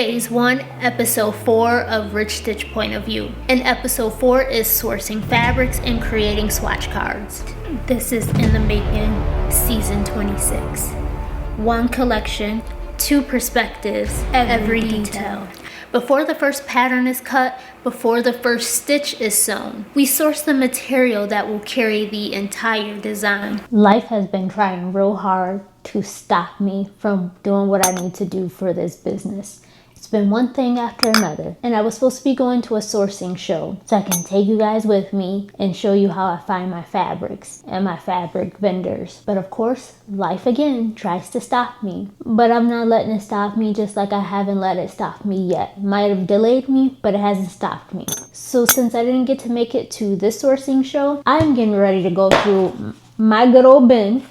Phase 1, Episode 4 of Riche Stitch Point of View. And Episode 4 is sourcing fabrics and creating swatch cards. This is in the making, Season 26. One collection, two perspectives, every detail. Before the first pattern is cut, before the first stitch is sewn, we source the material that will carry the entire design. Life has been trying real hard to stop me from doing what I need to do for this business. It's been one thing after another, and I was supposed to be going to a sourcing show so I can take you guys with me and show you how I find my fabrics and my fabric vendors. But of course, life again tries to stop me. But I'm not letting it stop me, just like I haven't let it stop me yet. Might have delayed me, but it hasn't stopped me. So since I didn't get to make it to this sourcing show, I'm getting ready to go through my good old bin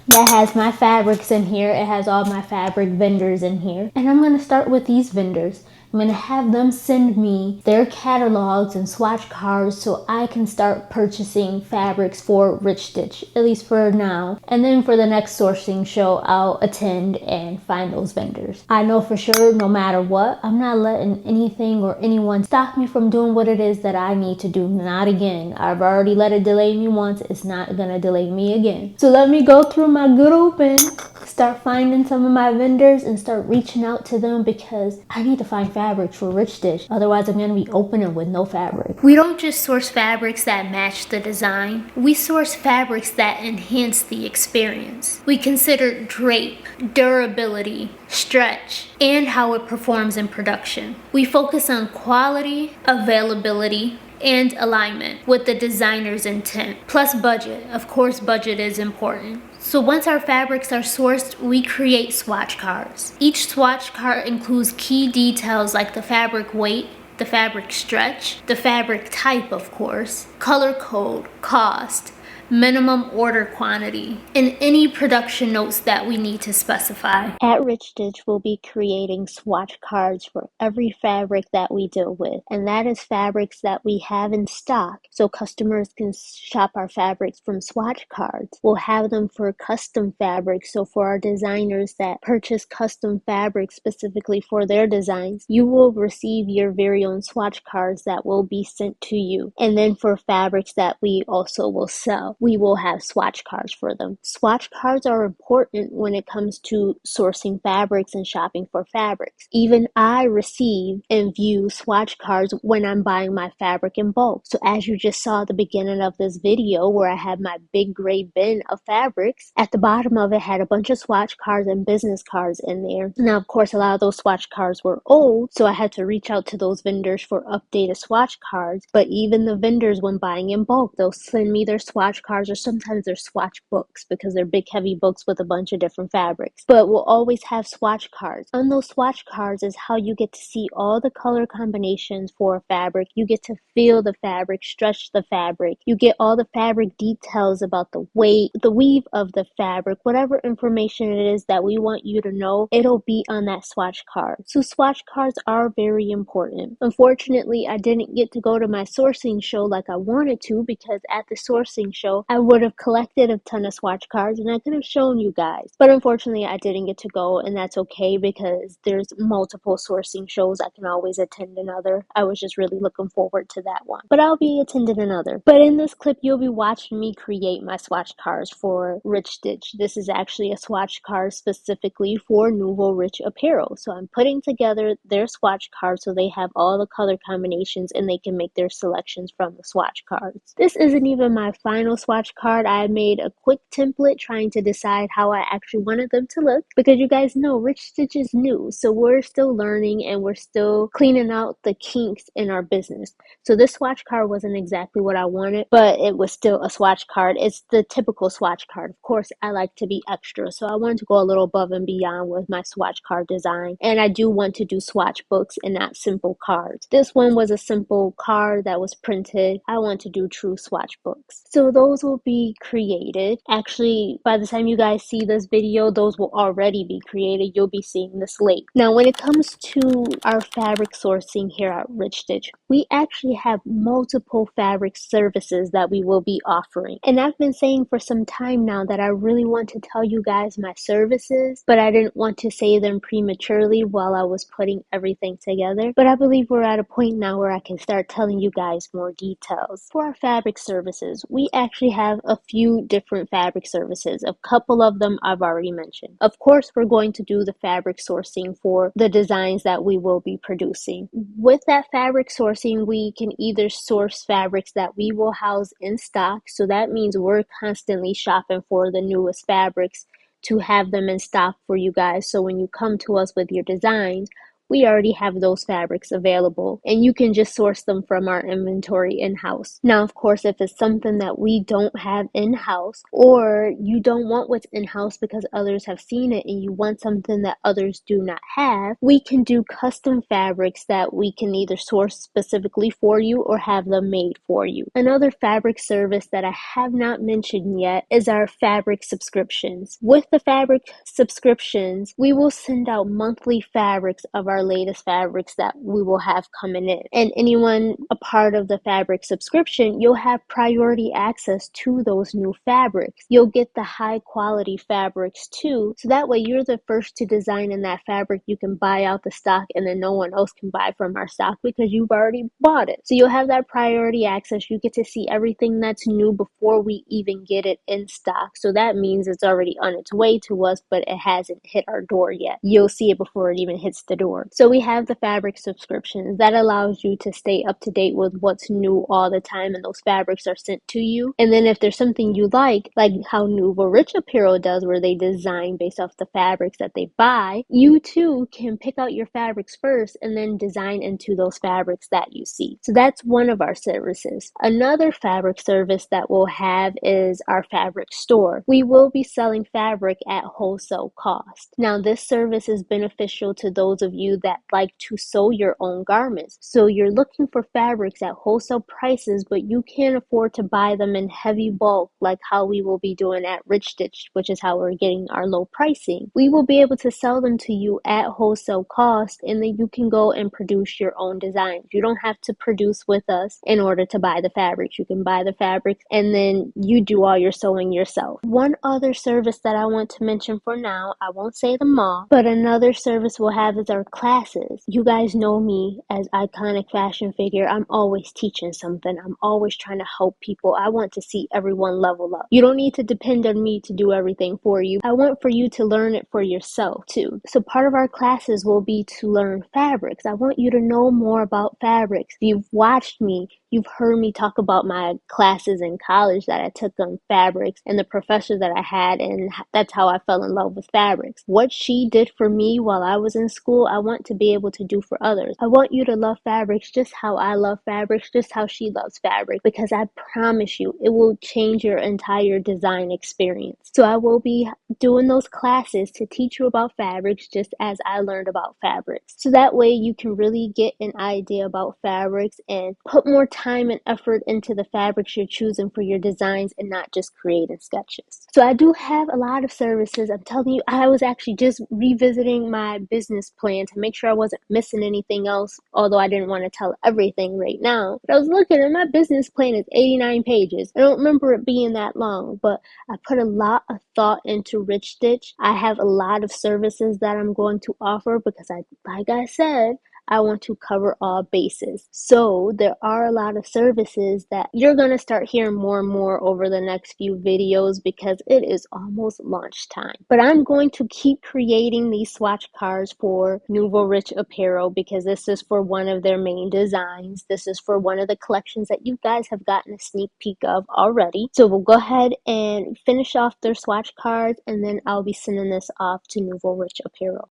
that has my fabrics in here. It has all my fabric vendors in here. And I'm going to start with these vendors. I'm going to have them send me their catalogs and swatch cards so I can start purchasing fabrics for Riche Stitch, at least for now. And then for the next sourcing show, I'll attend and find those vendors. I know for sure, no matter what, I'm not letting anything or anyone stop me from doing what it is that I need to do. Not again. I've already let it delay me once. It's not going to delay me again. So let me go through my good open, start finding some of my vendors and start reaching out to them because I need to find fabrics for Riche Stitch. Otherwise, I'm going to be opening with no fabric. We don't just source fabrics that match the design. We source fabrics that enhance the experience. We consider drape, durability, stretch, and how it performs in production. We focus on quality, availability, and alignment with the designer's intent. Plus budget. Of course, budget is important. So once our fabrics are sourced, we create swatch cards. Each swatch card includes key details like the fabric weight, the fabric stretch, the fabric type of course, color code, cost, minimum order quantity, and any production notes that we need to specify. At Riche Stitch, we'll be creating swatch cards for every fabric that we deal with, and that is fabrics that we have in stock so customers can shop our fabrics from swatch cards. We'll have them for custom fabrics, so for our designers that purchase custom fabrics specifically for their designs, you will receive your very own swatch cards that will be sent to you. And then for fabrics that we also will sell, we will have swatch cards for them. Swatch cards are important when it comes to sourcing fabrics and shopping for fabrics. Even I receive and view swatch cards when I'm buying my fabric in bulk. So as you just saw at the beginning of this video where I had my big gray bin of fabrics, at the bottom of it had a bunch of swatch cards and business cards in there. Now, of course, a lot of those swatch cards were old, so I had to reach out to those vendors for updated swatch cards. But even the vendors, when buying in bulk, they'll send me their swatch cards, or sometimes they're swatch books because they're big heavy books with a bunch of different fabrics. But we'll always have swatch cards. On those swatch cards is how you get to see all the color combinations for a fabric. You get to feel the fabric, stretch the fabric. You get all the fabric details about the weight, the weave of the fabric, whatever information it is that we want you to know, it'll be on that swatch card. So swatch cards are very important. Unfortunately, I didn't get to go to my sourcing show like I wanted to because at the sourcing show, I would have collected a ton of swatch cards and I could have shown you guys. But unfortunately, I didn't get to go, and that's okay because there's multiple sourcing shows. I can always attend another. I was just really looking forward to that one. But I'll be attending another. But in this clip, you'll be watching me create my swatch cards for Riche Stitch. This is actually a swatch card specifically for Nouveau Riche apparel. So I'm putting together their swatch cards so they have all the color combinations and they can make their selections from the swatch cards. This isn't even my final swatch card. I made a quick template trying to decide how I actually wanted them to look because you guys know Riche Stitch is new, so we're still learning and we're still cleaning out the kinks in our business. So this swatch card wasn't exactly what I wanted, but it was still a swatch card. It's the typical swatch card. Of course, I like to be extra, so I wanted to go a little above and beyond with my swatch card design, and I do want to do swatch books and not simple cards. This one was a simple card that was printed. I want to do true swatch books. So those those will be created. Actually, by the time you guys see this video, those will already be created. You'll be seeing this late. Now, when it comes to our fabric sourcing here at Riche Stitch, we actually have multiple fabric services that we will be offering. And I've been saying for some time now that I really want to tell you guys my services, but I didn't want to say them prematurely while I was putting everything together. But I believe we're at a point now where I can start telling you guys more details. For our fabric services, we actually have a few different fabric services. A couple of them I've already mentioned. Of course, we're going to do the fabric sourcing for the designs that we will be producing. With that fabric sourcing, we can either source fabrics that we will house in stock. So that means we're constantly shopping for the newest fabrics to have them in stock for you guys. So when you come to us with your designs, we already have those fabrics available and you can just source them from our inventory in-house. Now, of course, if it's something that we don't have in-house or you don't want what's in-house because others have seen it and you want something that others do not have, we can do custom fabrics that we can either source specifically for you or have them made for you. Another fabric service that I have not mentioned yet is our fabric subscriptions. With the fabric subscriptions, we will send out monthly fabrics of our latest fabrics that we will have coming in. And anyone a part of the fabric subscription, you'll have priority access to those new fabrics. You'll get the high quality fabrics too. So that way you're the first to design in that fabric. You can buy out the stock and then no one else can buy from our stock because you've already bought it. So you'll have that priority access. You get to see everything that's new before we even get it in stock. So that means it's already on its way to us, but it hasn't hit our door yet. You'll see it before it even hits the door. So we have the fabric subscriptions that allows you to stay up to date with what's new all the time, and those fabrics are sent to you. And then if there's something you like how Nouveau Riche Apparel does, where they design based off the fabrics that they buy, you too can pick out your fabrics first and then design into those fabrics that you see. So that's one of our services. Another fabric service that we'll have is our fabric store. We will be selling fabric at wholesale cost. Now, this service is beneficial to those of you that like to sew your own garments. So you're looking for fabrics at wholesale prices, but you can't afford to buy them in heavy bulk like how we will be doing at Riche Stitch, which is how we're getting our low pricing. We will be able to sell them to you at wholesale cost, and then you can go and produce your own designs. You don't have to produce with us in order to buy the fabrics. You can buy the fabrics and then you do all your sewing yourself. One other service that I want to mention for now, I won't say them all, but another service we'll have is our classes. You guys know me as iconic fashion figure. I'm always teaching something. I'm always trying to help people. I want to see everyone level up. You don't need to depend on me to do everything for you. I want for you to learn it for yourself too. So part of our classes will be to learn fabrics. I want you to know more about fabrics. If you've watched me, you've heard me talk about my classes in college that I took on fabrics and the professor that I had, and that's how I fell in love with fabrics. What she did for me while I was in school, I want to be able to do for others. I want you to love fabrics just how I love fabrics, just how she loves fabric, because I promise you it will change your entire design experience. So I will be doing those classes to teach you about fabrics just as I learned about fabrics. So that way you can really get an idea about fabrics and put more time and effort into the fabrics you're choosing for your designs and not just creating sketches. So I do have a lot of services. I'm telling you, I was actually just revisiting my business plan to make sure I wasn't missing anything else, although I didn't want to tell everything right now. But I was looking and my business plan is 89 pages. I don't remember it being that long, but I put a lot of thought into Riche Stitch. I have a lot of services that I'm going to offer because like I said, I want to cover all bases. So there are a lot of services that you're going to start hearing more and more over the next few videos because it is almost launch time. But I'm going to keep creating these swatch cards for Nouveau Riche Apparel because this is for one of their main designs. This is for one of the collections that you guys have gotten a sneak peek of already. So we'll go ahead and finish off their swatch cards and then I'll be sending this off to Nouveau Riche Apparel.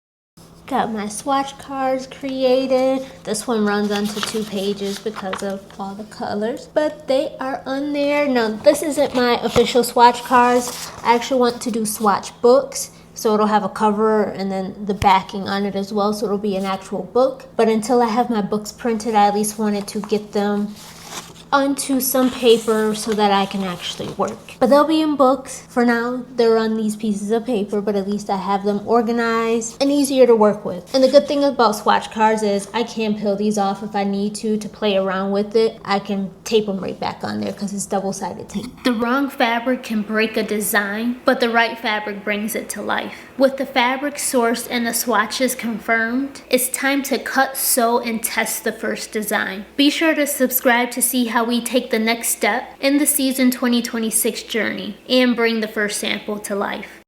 Got my swatch cards created. This one runs onto 2 pages because of all the colors, but they are on there. Now, this isn't my official swatch cards. I actually want to do swatch books. So it'll have a cover and then the backing on it as well. So it'll be an actual book. But until I have my books printed, I at least wanted to get them onto some paper so that I can actually work. But they'll be in books. For now, they're on these pieces of paper, but at least I have them organized and easier to work with. And the good thing about swatch cards is I can peel these off if I need to play around with it. I can tape them right back on there because it's double-sided tape. The wrong fabric can break a design, but the right fabric brings it to life. With the fabric sourced and the swatches confirmed, it's time to cut, sew, and test the first design. Be sure to subscribe to see how we take the next step in the season 2026 journey and bring the first sample to life.